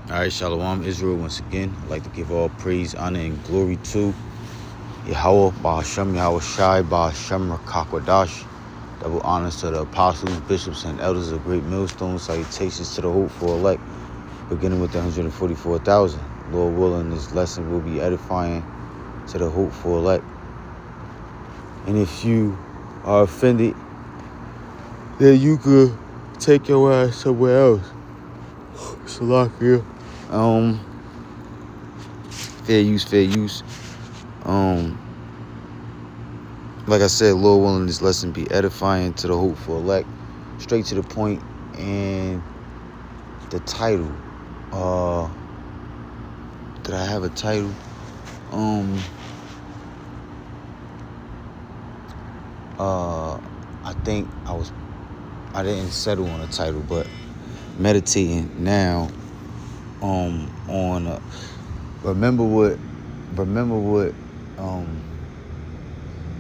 All right, Shalom, Israel. Once again, I'd like to give all praise, honor, and glory to Yahweh, Ba'ashem, Yahweh Shai, Ba'ashem, Rakakwadash. Double honors to the apostles, bishops, and elders of great millstones. Salutations to the hopeful elect, beginning with the 144,000. Lord willing, this lesson will be edifying to the hopeful elect. And if you are offended, then you could take your ass somewhere else. Salakia. Fair use. Like I said, Lord willing, this lesson be edifying to the hopeful elect. Straight to the point. And the title. Did I have a title? I think I didn't settle on a title, but meditating now on remember what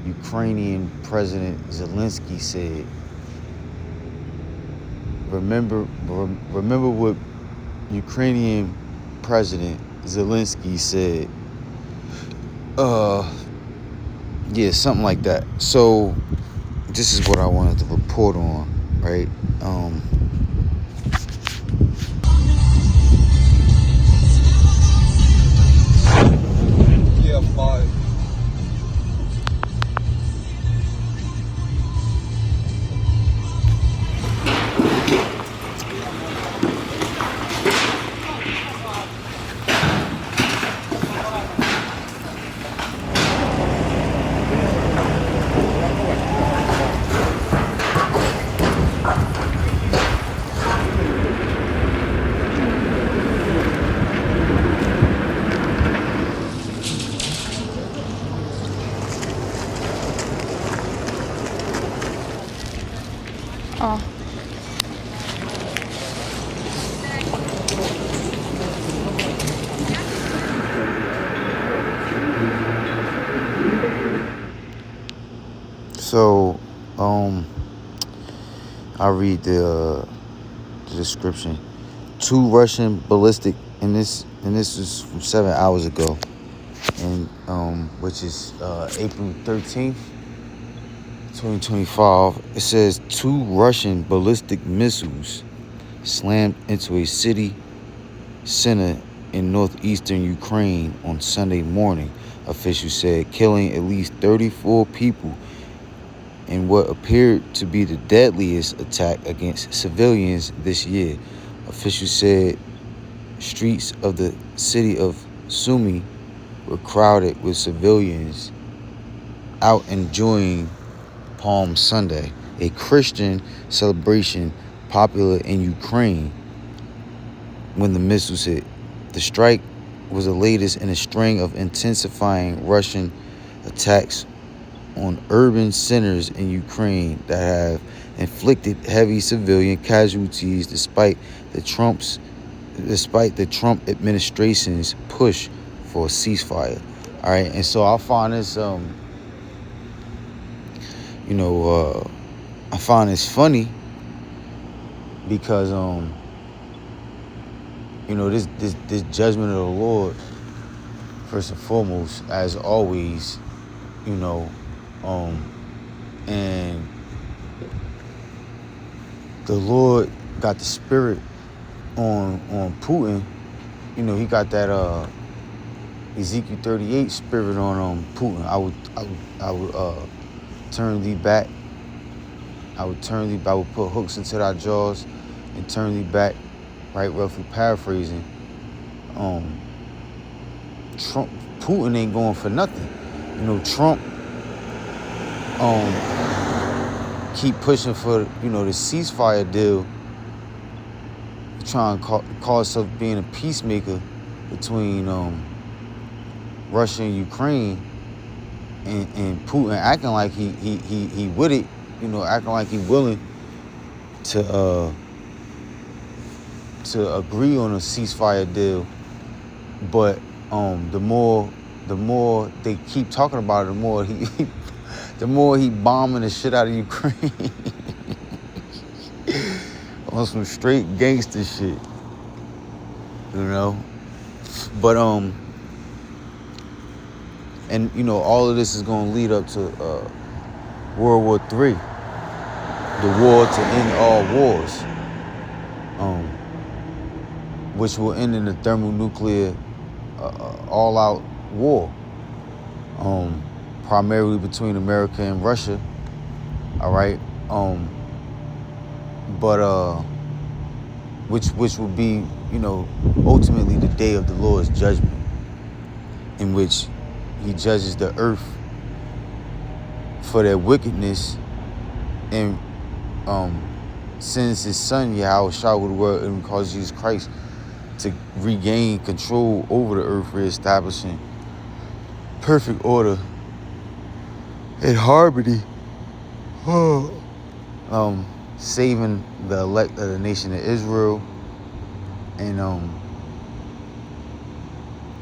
Ukrainian President Zelenskiy said. Remember what Ukrainian President Zelenskiy said. Yeah, something like that. So this is what I wanted to report on, right? Yeah, bye. Oh. So, I'll read the description. 2 Russian ballistic, and this is from 7 hours ago, and which is April 13th, 2025. It says 2 Russian ballistic missiles slammed into a city center in northeastern Ukraine on Sunday morning, officials said, killing at least 34 people in what appeared to be the deadliest attack against civilians this year. Officials said streets of the city of Sumy were crowded with civilians out enjoying Palm Sunday, a Christian celebration popular in Ukraine, when the missiles hit. The strike was the latest in a string of intensifying Russian attacks on urban centers in Ukraine that have inflicted heavy civilian casualties despite the Trump administration's push for a ceasefire. All right, and so I find this I find this funny because this judgment of the Lord, first and foremost, as always, and the Lord got the spirit on Putin. He got that Ezekiel 38 spirit on Putin. I would turn thee back. I would put hooks into thy jaws and turn thee back, right? Roughly paraphrasing. Putin ain't going for nothing. Trump keep pushing for the ceasefire deal, trying to call himself being a peacemaker between Russia and Ukraine, and Putin acting like he with it, acting like he willing to agree on a ceasefire deal. But the more they keep talking about it, the more he bombing the shit out of Ukraine on some straight gangster shit. you know. But and you know, all of this is going to lead up to World War III, the war to end all wars, um, which will end in a thermonuclear all-out war, primarily between America and Russia. All right, but which will be, you know, ultimately the day of the Lord's judgment, in which He judges the earth for their wickedness and sends His Son Yahweh Shah with the world and causes Jesus Christ to regain control over the earth, reestablishing perfect order and harmony, saving the elect of the nation of Israel, and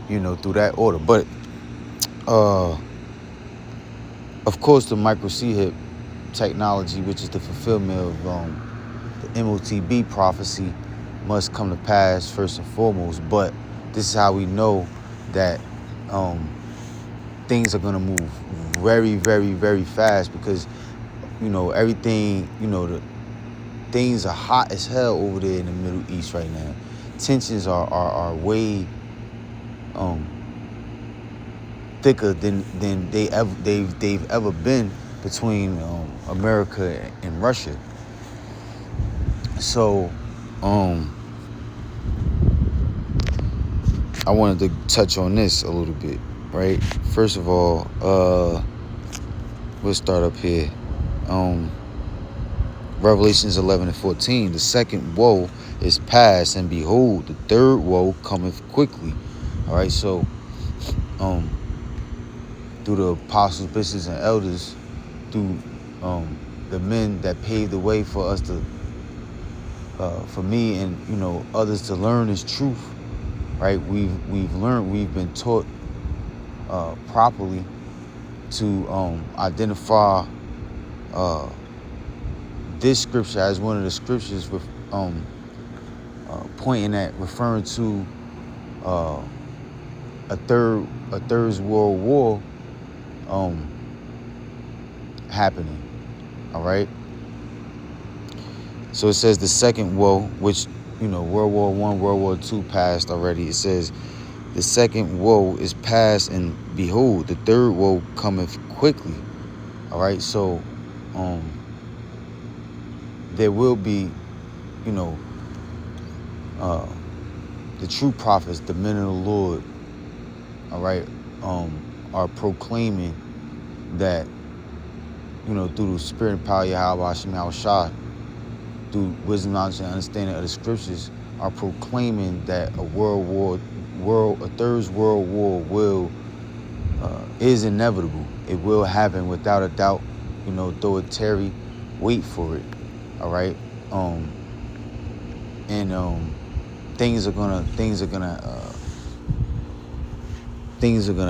you know, through that order. But of course, the micro C-HIP technology, which is the fulfillment of the MOTB prophecy, must come to pass first and foremost. But this is how we know that things are going to move very, very, very fast, because, you know, everything, you know, the things are hot as hell over there in the Middle East right now. Tensions are way thicker than they've ever been between America and Russia. So I wanted to touch on this a little bit, right? First of all, we'll start up here. Revelations 11:14, the second woe is past, and behold, the third woe cometh quickly. All right, so through the apostles, bishops, and elders, through the men that paved the way for us to, for me and, you know, others to learn this truth, right? We've learned, we've been taught properly to identify this scripture as one of the scriptures with pointing at, referring to a third world war happening. All right. So it says the second woe, which, you know, World War I, World War II passed already. It says the second woe is past, and behold, the third woe cometh quickly. All right. So there will be, you know, the true prophets, the men of the Lord, all right, are proclaiming that, you know, through the spirit and power of Yahweh Shah Shah, through wisdom, knowledge, and understanding of the scriptures, are proclaiming that a third world war is inevitable. It will happen without a doubt. You know, though it tarry, wait for it. All right, and things are gonna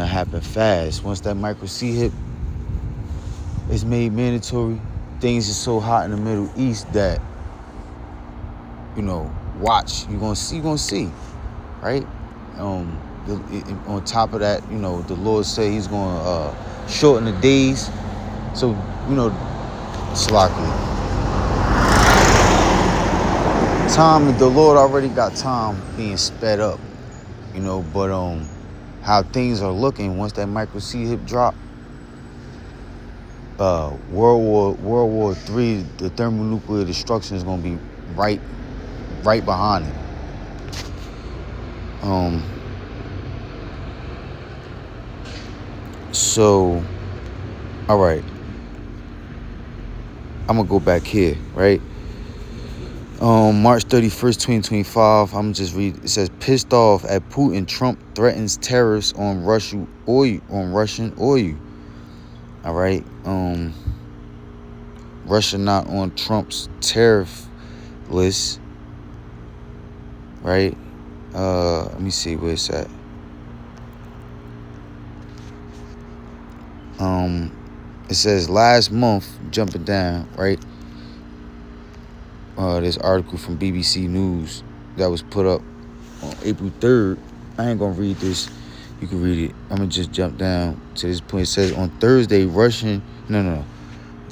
happen fast. Once that micro C-HIP is made mandatory, things are so hot in the Middle East that, you know, watch, you're gonna see, right? On top of that, you know, the Lord say He's gonna shorten the days. So, you know, Slacky. Time, the Lord already got time being sped up, you know, but how things are looking once that micro C-HIP drop, World War III, the thermonuclear destruction is gonna be right behind it. So, all right, I'm gonna go back here, right? March 31st, 2025, I'm just read. It says, pissed off at Putin, Trump threatens tariffs on Russian oil. All right. Russia not on Trump's tariff list. Right. Let me see where it's at. It says last month, jumping down, right? This article from BBC News that was put up on April 3rd. I ain't gonna read this. You can read it. I'm gonna just jump down to this point. It says on Thursday, no.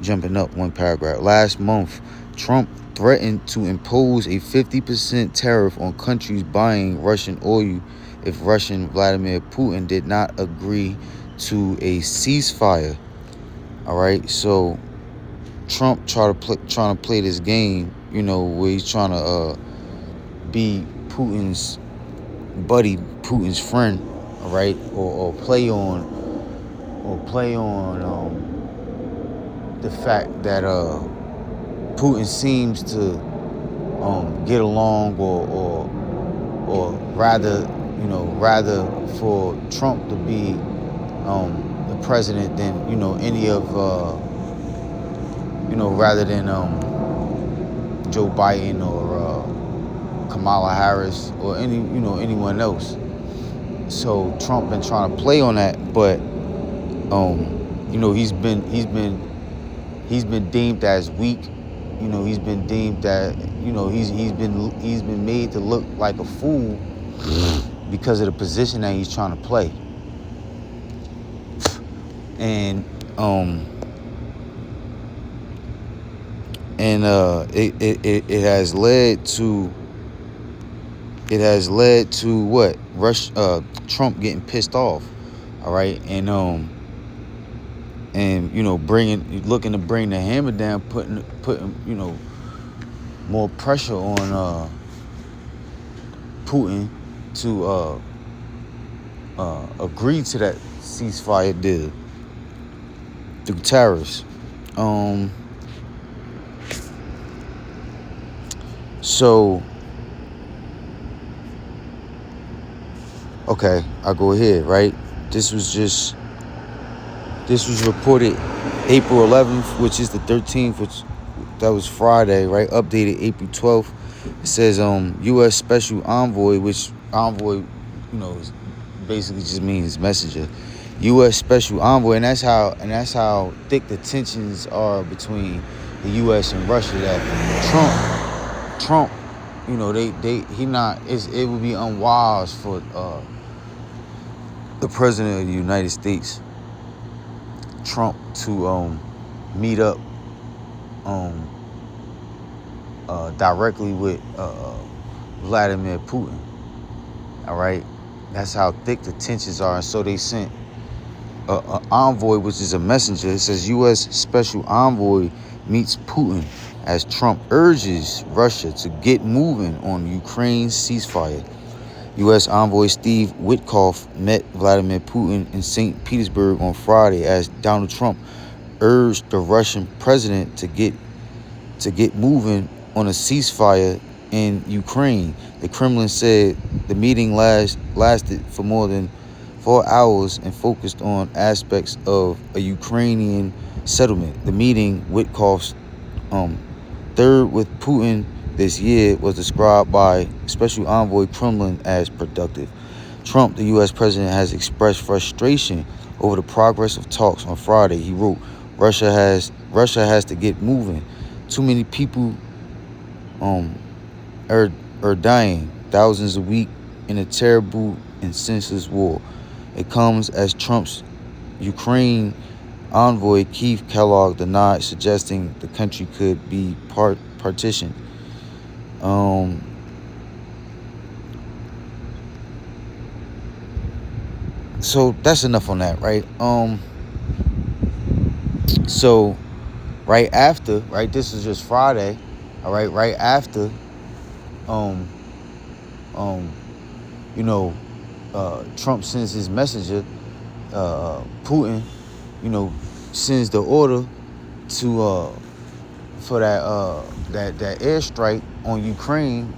Jumping up one paragraph. Last month, Trump threatened to impose a 50% tariff on countries buying Russian oil if Russian Vladimir Putin did not agree to a ceasefire. All right, so Trump trying to play this game, where he's trying to be Putin's buddy, Putin's friend, all right, or play on the fact that Putin seems to get along, or rather for Trump to be the president than any of rather than Joe Biden or Kamala Harris or anyone else. So Trump been trying to play on that, but he's been deemed as weak. He's been deemed that he's been made to look like a fool because of the position that he's trying to play. And it has led to what? Trump getting pissed off, all right, and looking to bring the hammer down, putting more pressure on Putin to agree to that ceasefire deal through tariffs. So, okay, I'll go ahead, right? This was reported April 11th, which is the 13th, that was Friday, right? Updated April 12th. It says U.S. Special Envoy, which envoy, basically just means messenger. U.S. Special Envoy, and that's how thick the tensions are between the U.S. and Russia. That Trump, it would be unwise for the president of the United States, Trump, to meet up directly with Vladimir Putin. All right, that's how thick the tensions are. And so they sent an envoy, which is a messenger. It says U.S. Special Envoy meets Putin as Trump urges Russia to get moving on Ukraine's ceasefire. U.S. Envoy Steve Witkoff met Vladimir Putin in St. Petersburg on Friday as Donald Trump urged the Russian president to get moving on a ceasefire in Ukraine. The Kremlin said the meeting lasted for more than 4 hours and focused on aspects of a Ukrainian settlement. The meeting, Witkoff's third with Putin this year, was described by Special Envoy Kremlin as productive. Trump, the U.S. president, has expressed frustration over the progress of talks on Friday. He wrote, Russia has to get moving. Too many people are dying, thousands a week, in a terrible and senseless war. It comes as Trump's Ukraine envoy Keith Kellogg denied, suggesting the country could be partitioned. So that's enough on that, right? So right after, right, this is just Friday, all right, right after, Trump sends his messenger, Putin, sends the order to for that airstrike on Ukraine,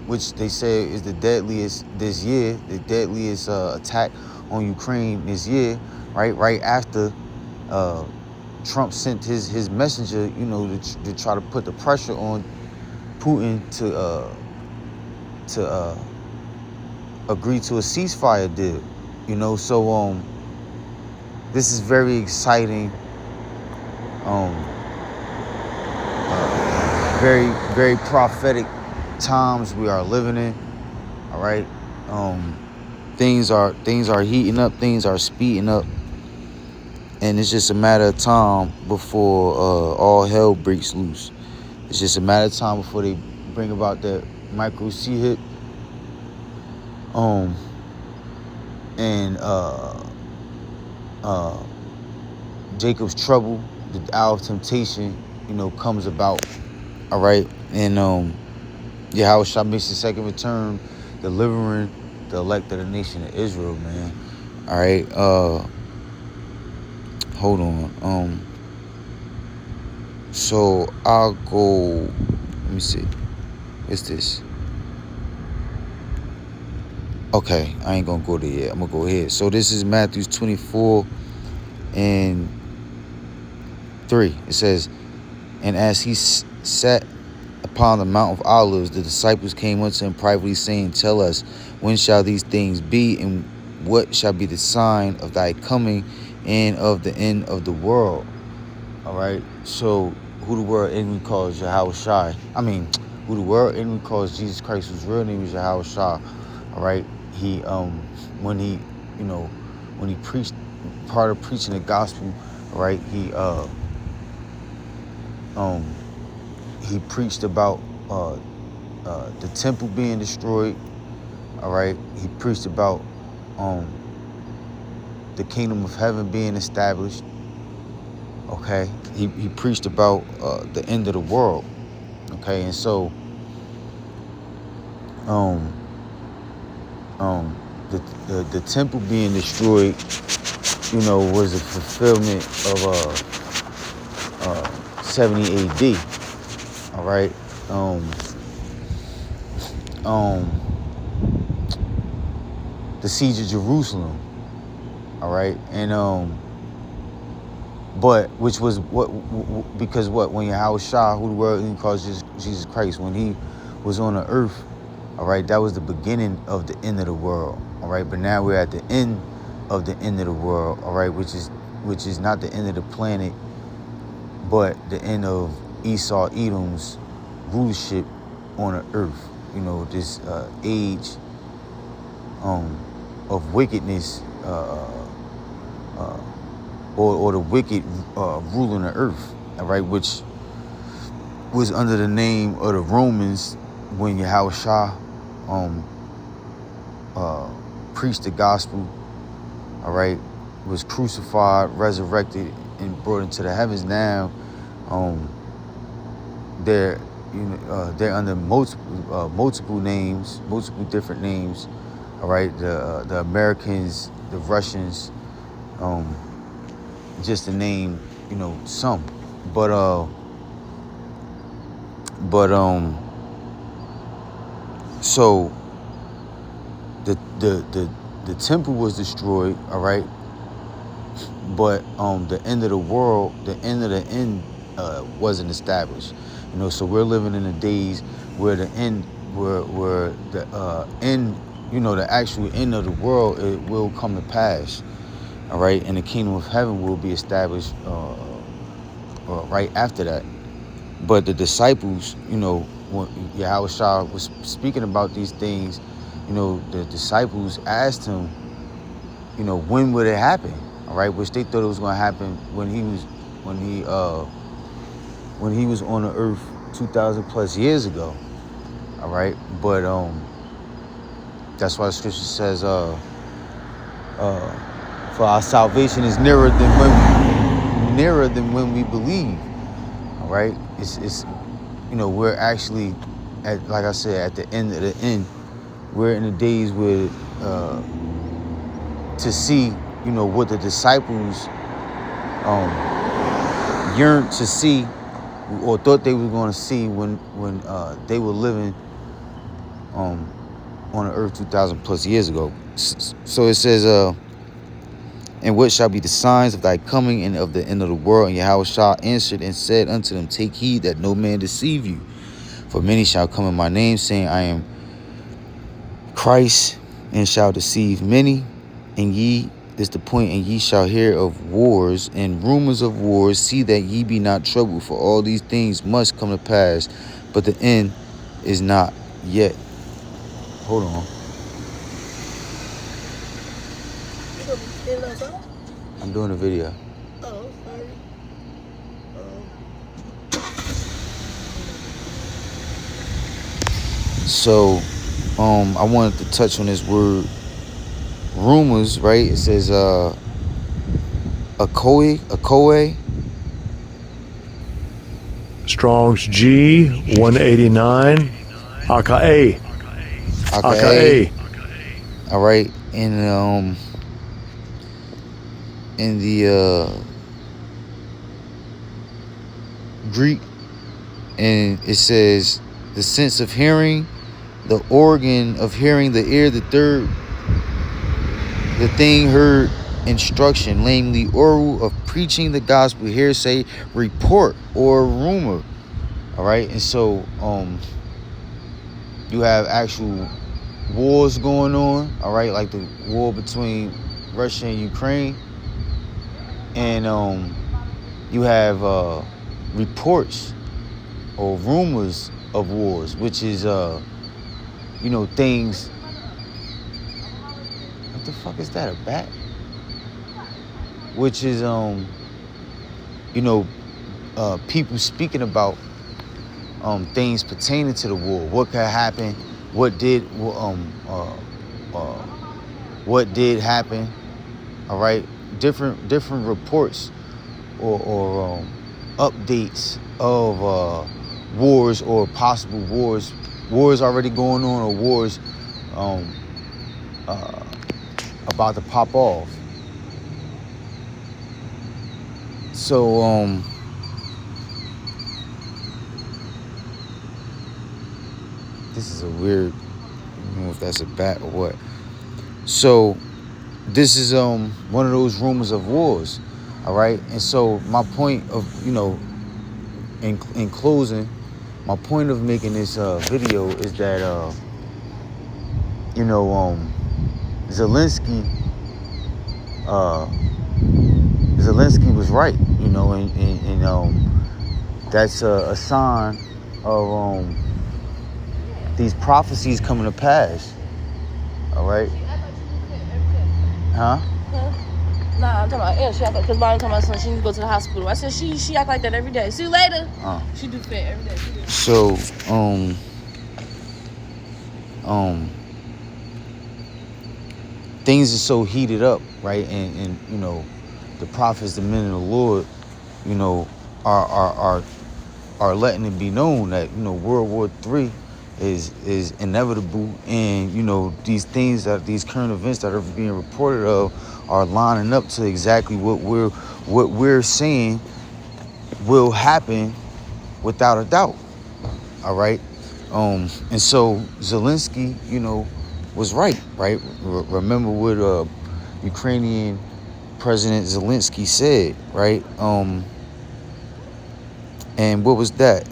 which they say is the deadliest this year, the deadliest attack on Ukraine this year, right? Right after Trump sent his messenger, to try to put the pressure on Putin to agree to a ceasefire deal, So this is very exciting. Very, very prophetic times we are living in. All right. Things are heating up. Things are speeding up, and it's just a matter of time before all hell breaks loose. It's just a matter of time before they bring about that micro C hit, and Jacob's trouble, the hour of temptation, comes about. All right, and Yahushua makes his second return, delivering the elect of the nation of Israel, man. All right, hold on. So I'll go. Let me see. What's this? Okay, I ain't gonna go there yet. I'm gonna go ahead. So this is Matthew 24 and 3. It says, and as he sat upon the Mount of Olives, the disciples came unto him privately, saying, tell us, when shall these things be, and what shall be the sign of thy coming and of the end of the world? All right. So who the world enemy calls Yahushua? I mean, who the world enemy calls Jesus Christ, whose real name is Yahushua. All right. He when he preached, part of preaching the gospel, right? He preached about the temple being destroyed. All right. He preached about the kingdom of heaven being established. Okay. He preached about the end of the world. Okay. And so the temple being destroyed, was a fulfillment of 70 AD. All right. The siege of Jerusalem. All right. And but which was because when Yahushua, who the world calls Jesus Christ, when he was on the earth, all right, that was the beginning of the end of the world. All right. But now we're at the end of the end of the world. All right. Which is not the end of the planet, but the end of Esau, Edom's rulership on the earth. This age of wickedness, or the wicked ruling the earth. All right, which was under the name of the Romans when Yahushua preached the gospel. All right, was crucified, resurrected, and brought into the heavens. Now, they're under multiple names, multiple different names. All right, the Americans, the Russians, just to name some, but so the temple was destroyed. All right. But the end of the world, the end of the end wasn't established. So we're living in the days where the end, where the end, the actual end of the world, it will come to pass. All right, and the kingdom of heaven will be established right after that. But the disciples, when Yahushua was speaking about these things, the disciples asked him, when would it happen? All right, which they thought it was going to happen when he was on the earth 2,000 plus years ago. All right, but that's why the scripture says, for our salvation is nearer than when we believe. All right, it's we're actually like I said, at the end of the end. We're in the days where to see what the disciples yearned to see, or thought they were going to see when they were living on the earth 2,000 plus years ago. So it says, and what shall be the signs of thy coming and of the end of the world? And Yahushua answered and said unto them, take heed that no man deceive you. For many shall come in my name, saying, I am Christ, and shall deceive many. And ye, this the point, and ye shall hear of wars and rumors of wars. See that ye be not troubled, for all these things must come to pass, but the end is not yet. Hold on. I'm doing a video. Oh, sorry. So, I wanted to touch on this word rumors, right? It says Okoye. Strong's G 189. Aka. All right, in the Greek, and it says the sense of hearing, the organ of hearing, the ear, the third, the thing heard, instruction, namely oral, of preaching the gospel, hearsay, report, or rumor. All right, and so you have actual wars going on. All right, like the war between Russia and Ukraine, and you have reports or rumors of wars, which is things. What the fuck is that? A bat? Which is people speaking about things pertaining to the war. What could happen? What did happen? All right, different reports or updates of wars or possible wars already going on, or wars about to pop off. So this is a weird, I don't know if that's a bat or what. So this is one of those rumors of wars. All right, and so my point of in closing, my point of making this video is that Zelensky was right, and that's a sign of these prophecies coming to pass. All right, huh? Nah, I'm talking about she act like, because Bonnie talking about something, she need to go to the hospital. I said she act like that every day. See you later. She do fit every day. So things are so heated up, right? And the prophets, the men of the Lord, are letting it be known that World War III is inevitable, and these things, that these current events that are being reported of are lining up to exactly what we're saying will happen without a doubt. All right, and so Zelensky, was right. Remember what Ukrainian President Zelenskiy said, right? And what was that?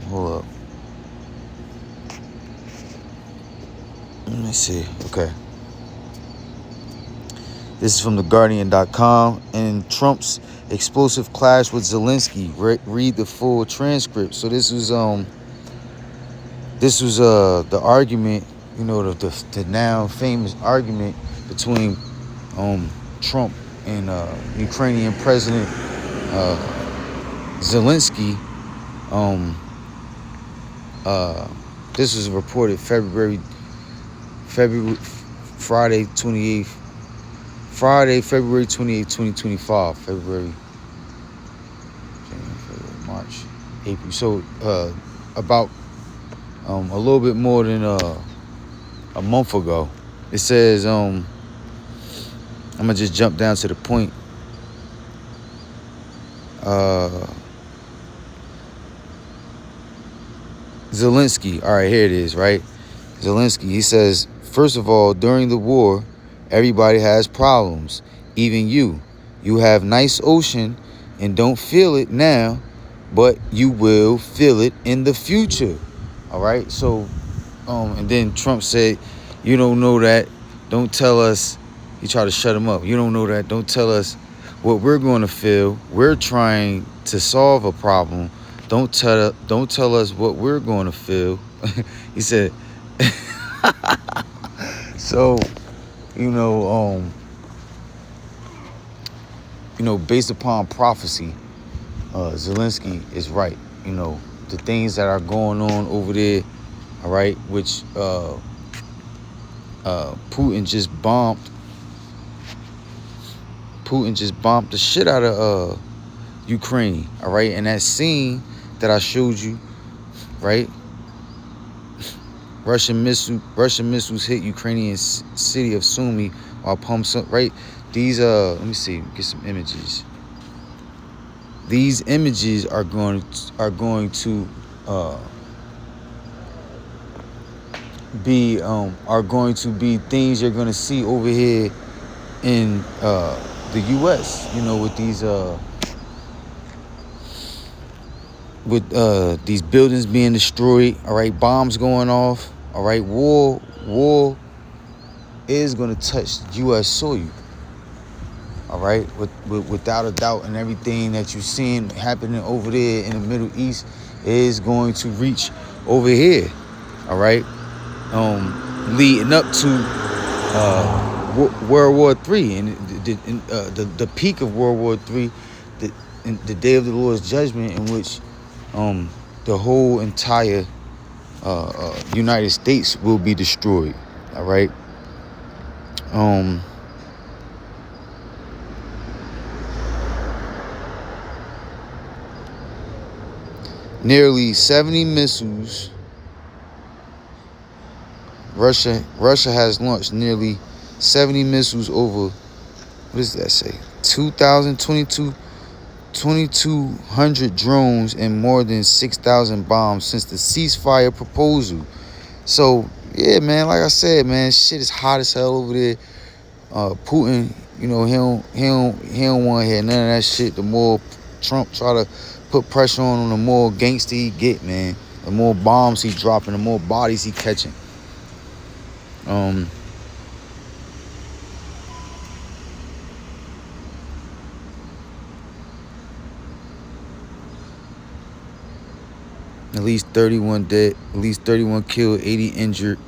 Hold up. Let me see. Okay. This is from theguardian.com. And Trump's explosive clash with Zelensky. Read the full transcript. So this was the argument, the now famous argument between Trump and Ukrainian President Zelenskiy. This was reported February 28th, February 2025. February, March, April. So about a little bit more than a month ago. It says, I'm gonna just jump down to the point. Zelensky, all right, here it is, right? Zelensky, he says, first of all, during the war, everybody has problems, even you. You have nice ocean and don't feel it now, but you will feel it in the future. All right, so, and then Trump said, you don't know that, don't tell us. He tried to shut him up. You don't know that, don't tell us what we're going to feel. We're trying to solve a problem, Don't tell us what we're going to feel. He said, so, based upon prophecy, Zelensky is right. The things that are going on over there, all right, which Putin just bombed the shit out of Ukraine, all right? And that scene that I showed you, right? Russian missiles hit Ukrainian city of Sumy while pumps up, right? These let me see, get some images. These images are going to be things you're going to see over here in the U.S. With these buildings being destroyed, all right, bombs going off, all right, war is going to touch U.S. soil, all right, without a doubt, and everything that you're seeing happening over there in the Middle East is going to reach over here, all right, leading up to World War III, and the peak of World War III, the day of the Lord's judgment, in which the whole entire United States will be destroyed. All right. Nearly 70 missiles. Russia has launched nearly 70 missiles over. What does that say? 2,200 drones and more than 6,000 bombs since the ceasefire proposal. So yeah, man, like I said, man, shit is hot as hell over there. Putin, he don't want to hear none of that shit. The more Trump try to put pressure on him, the more gangster he get, man. The more bombs he dropping, the more bodies he catching. At least 31 dead, at least 31 killed, 80 injured.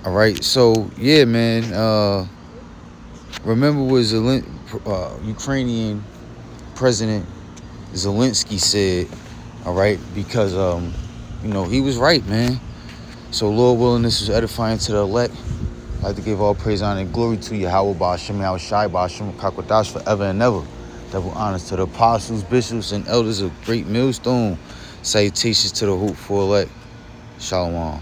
All right, so yeah, man. Remember what Ukrainian President Zelenskiy said, all right, because he was right, man. So Lord willing, this is edifying to the elect. I'd like to give all praise, honor, and glory to Yahweh Ba'ashem, Yahweh Shai Ba'ashem, Kakwadash forever and ever. Double honors to the apostles, bishops, and elders of Great Millstone. Salutations to the hopeful elect. Shalom.